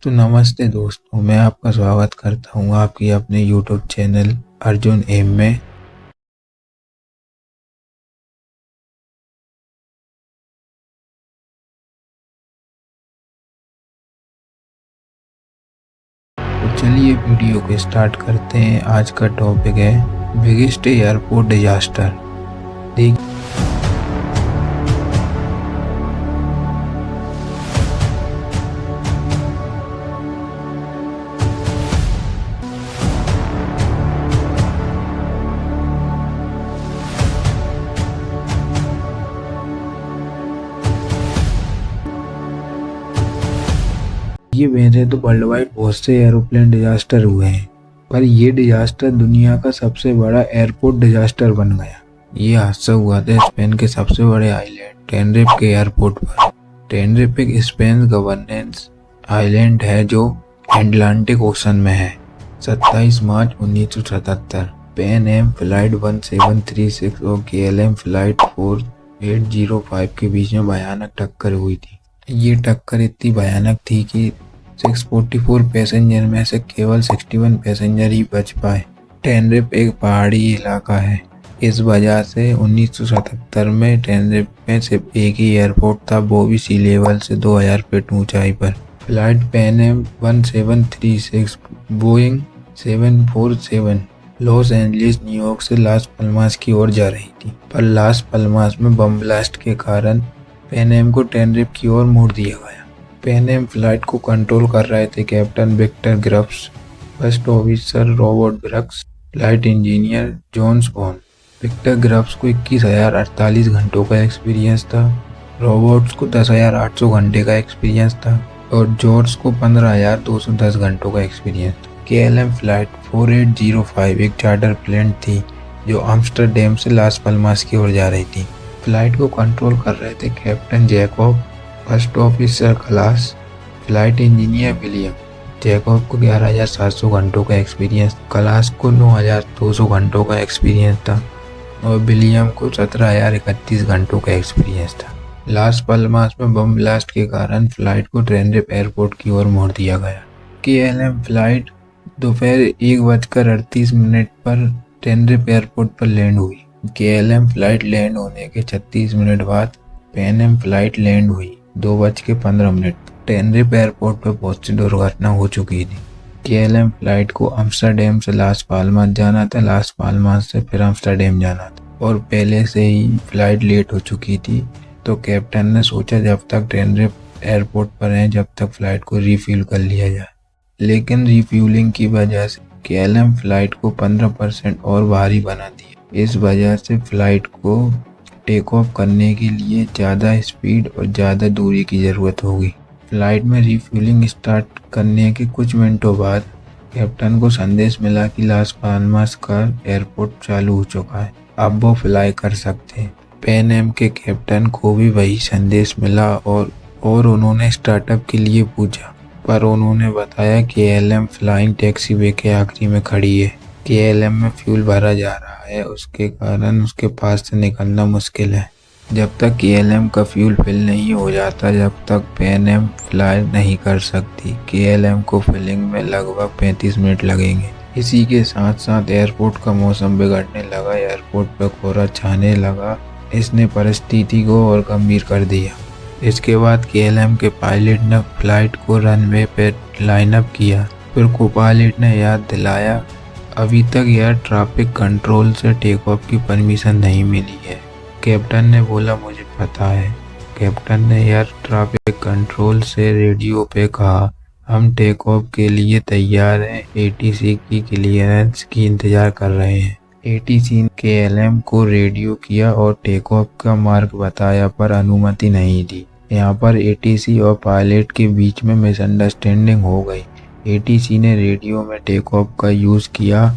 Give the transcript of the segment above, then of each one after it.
तो नमस्ते दोस्तों, मैं आपका स्वागत करता हूँ आपकी अपने YouTube चैनल अर्जुन एम में। तो चलिए वीडियो को स्टार्ट करते हैं। आज का टॉपिक है बिगेस्ट एयरपोर्ट डिजास्टर। देखिए, ये वैसे तो वर्ल्ड वाइड बहुत से एरोप्लेन डिजास्टर हुए हैं, पर ये डिजास्टर दुनिया का सबसे बड़ा एयरपोर्ट डिजास्टर बन गया। ये हादसा हुआ था स्पेन के सबसे बड़े आइलैंड टेनरिफ के एयरपोर्ट पर। टेनरिफ एक स्पेन गवर्नेंस आइलैंड है जो अटलांटिक ओशन में है। 27 मार्च 1977 पैन एम फ्लाइट 1736 और KLM फ्लाइट 4805 के बीच में भयानक टक्कर हुई थी। ये टक्कर इतनी भयानक थी कि 644 पैसेंजर में से केवल 61 पैसेंजर ही बच पाए। टेनरिफ एक पहाड़ी इलाका है, इस वजह से 1977 में टेनरिफ में सिर्फ एक ही एयरपोर्ट था, वो भी सी लेवल से 2000 फीट ऊंचाई पर। Flight Pan Am 1736 Boeing 747 Los Angeles New York से लास पल्मास की ओर जा रही थी, पर लास पल्मास में बम ब्लास्ट के कारण पैन एम को टेनरिफ की ओर मोड़ दिया गया। पैन एम फ्लाइट को कंट्रोल कर रहे थे captain Victor Grubbs, first officer Robert Bragg, flight engineer जॉन्स बॉन। विक्टर ग्रफ्स को 21,048 घंटों का एक्सपीरियंस था, रॉबर्ट्स को 10,800 घंटे का एक्सपीरियंस था और जॉर्ज को 15,210 घंटों का एक्सपीरियंस था। KLM फ्लाइट 4805 एक चार्टर प्लेन थी जो आम्स्टरडैम से लास पल्मास की ओर जा रही थी। फ्लाइट को कंट्रोल कर रहे थे captain Jacob, first officer class, flight engineer William. Jacob को 11,700 घंटों का एक्सपीरियंस, क्लास को 9,200 घंटों का एक्सपीरियंस था और विलियम को 17,031 घंटों का एक्सपीरियंस था। लास पल्मास में बम ब्लास्ट के कारण फ्लाइट को टेनरिफ एयरपोर्ट की ओर मोड़ दिया गया। KLM फ्लाइट दोपहर 1:38 पर टेनरिफ एयरपोर्ट पर लैंड हुई। KLM फ्लाइट लैंड होने के 36 मिनट बाद पैन एम फ्लाइट लैंड हुई 2:15। टेनरिफ एयरपोर्ट पर बहुत सी दुर्घटना हो चुकी थी। KLM फ्लाइट को आम्स्टरडैम से लास पाल्मास जाना था, लास पाल्मास से फिर आम्स्टरडैम जाना था और पहले से ही फ्लाइट लेट हो चुकी थी। तो कैप्टन ने सोचा जब तक टेनरिफ एयरपोर्ट पर है जब तक फ्लाइट को रिफ्यूल कर लिया जाए, लेकिन रिफ्यूलिंग की वजह से KLM फ्लाइट को 15% और भारी बना दिया। इस वजह से फ्लाइट को टेक ऑफ करने के लिए ज़्यादा स्पीड और ज़्यादा दूरी की ज़रूरत होगी। फ्लाइट में रिफ्यूलिंग स्टार्ट करने के कुछ मिनटों बाद कैप्टन को संदेश मिला कि लास पाल्मास का एयरपोर्ट चालू हो चुका है, अब वो फ्लाई कर सकते हैं। पैन एम के कैप्टन को भी वही संदेश मिला और उन्होंने स्टार्टअप के लिए पूछा, पर उन्होंने बताया कि KLM फ्लाइंग टैक्सी वे के आखिरी में खड़ी है। KLM में फ्यूल भरा जा रहा है, उसके कारण उसके पास से निकलना मुश्किल है। जब तक KLM का फ्यूल फिल नहीं हो जाता जब तक पैन एम फ्लाई नहीं कर सकती। KLM को फिलिंग में लगभग 35 मिनट लगेंगे। इसी के साथ साथ एयरपोर्ट का मौसम बिगड़ने लगा, एयरपोर्ट पर कोहरा छाने लगा। इसने परिस्थिति को और गंभीर कर दिया। इसके बाद KLM के पायलट ने फ्लाइट को रनवे पे लाइन अप किया, फिर को पायलट ने याद दिलाया अभी तक एयर ट्रैफिक कंट्रोल से टेक ऑफ की परमिशन नहीं मिली है। कैप्टन ने बोला मुझे पता है। कैप्टन ने एयर ट्रैफिक कंट्रोल से रेडियो पे कहा हम टेक ऑफ के लिए तैयार हैं, ATC की क्लियरेंस की इंतजार कर रहे हैं। ATC ने KLM को रेडियो किया और टेक ऑफ का मार्ग बताया, पर अनुमति नहीं दी। यहाँ पर ATC और पायलट के बीच में मिसअंडरस्टैंडिंग हो गई। ATC ने रेडियो में टेक ऑफ का यूज़ किया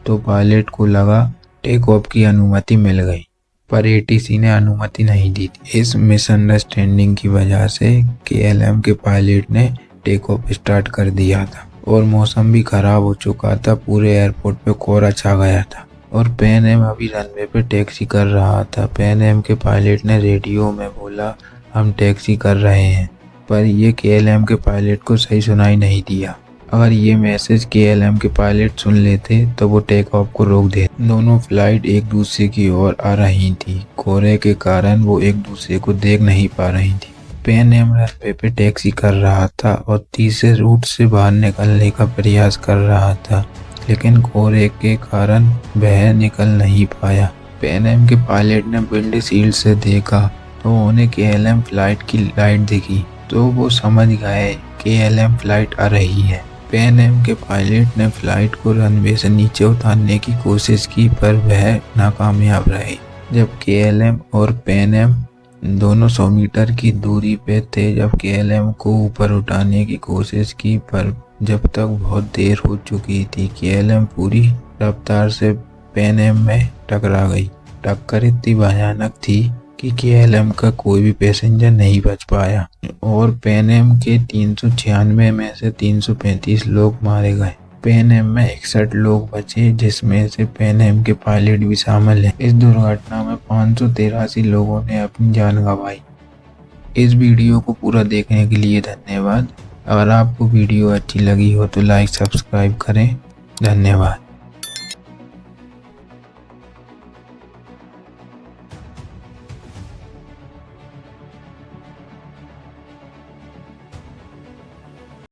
तो पायलट को लगा टेक ऑफ की अनुमति मिल गई, पर ATC ने अनुमति नहीं दी थी। इस मिसअंडरस्टैंडिंग की वजह से KLM के पायलट ने टेक ऑफ स्टार्ट कर दिया था और मौसम भी खराब हो चुका था, पूरे एयरपोर्ट पे कोहरा छा गया था और पैन एम अभी रनवे पे टैक्सी कर रहा था। पैन एम के पायलट ने रेडियो में बोला हम टैक्सी कर रहे हैं, पर ये KLM के पायलट को सही सुनाई नहीं दिया। अगर ये मैसेज KLM के पायलट सुन लेते तो वो टेक ऑफ को रोक देते। दोनों फ्लाइट एक दूसरे की ओर आ रही थी। कोहरे के कारण वो एक दूसरे को देख नहीं पा रही थी। पैन एम रनवे पे टैक्सी कर रहा था और तीसरे रूट से बाहर निकलने का प्रयास कर रहा था, लेकिन कोहरे के कारण वह निकल नहीं पाया। पैन एम के पायलट ने विंडशील्ड से देखा तो उन्हें KLM फ्लाइट की लाइट दिखी, तो वो समझ गए KLM फ्लाइट आ रही है। पैन एम के पायलट ने फ्लाइट को रनवे से नीचे उतारने की कोशिश की, पर वह नाकामयाब रहे। जब KLM और पैन एम दोनों 100 मीटर की दूरी पे थे, जब KLM को ऊपर उठाने की कोशिश की, पर जब तक बहुत देर हो चुकी थी। KLM पूरी रफ्तार से पैन एम में टकरा गई। टक्कर इतनी भयानक थी कि KLM का कोई भी पैसेंजर नहीं बच पाया और पैन एम के 396 में से 335 लोग मारे गए। पैन एम में 61 लोग बचे, जिसमें से पैन एम के पायलट भी शामिल हैं। इस दुर्घटना में 583 लोगों ने अपनी जान गंवाई। इस वीडियो को पूरा देखने के लिए धन्यवाद। अगर आपको वीडियो अच्छी लगी हो तो लाइक सब्सक्राइब करें। धन्यवाद।